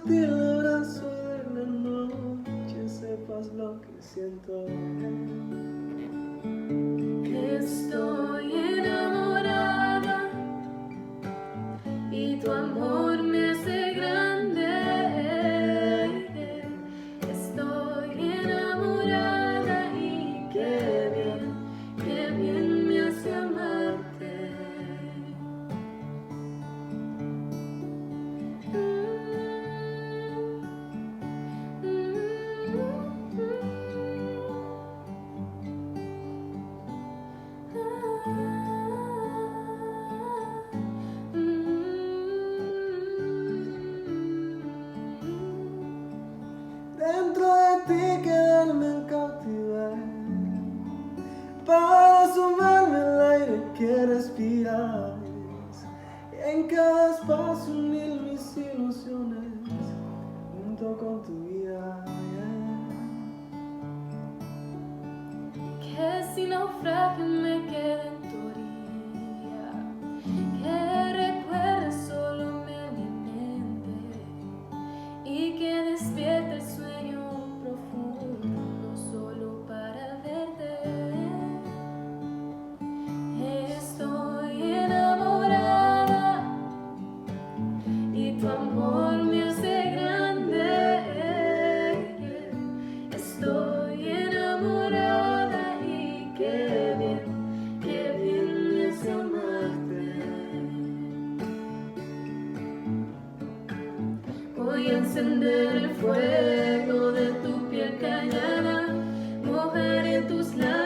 sutil abrazo de la noche sepas lo que siento. Que estoy enamorada y tu amor me hace grande. Estoy enamorada y qué bien me hace amarte. Dentro de ti quedarme en cautiverio, para sumarme al aire que respiras, y en cada espacio unir mis ilusiones junto con tu vida. Que si naufragio me quede en tu orilla, que recuerdes solo mi mente y que despierte el sueño profundo solo para verte. Estoy enamorada y tu amor me hace grande. Estoy enamorada y qué bien me hace amarte. Voy a encender el fuego de tu piel callada, mojaré tus labios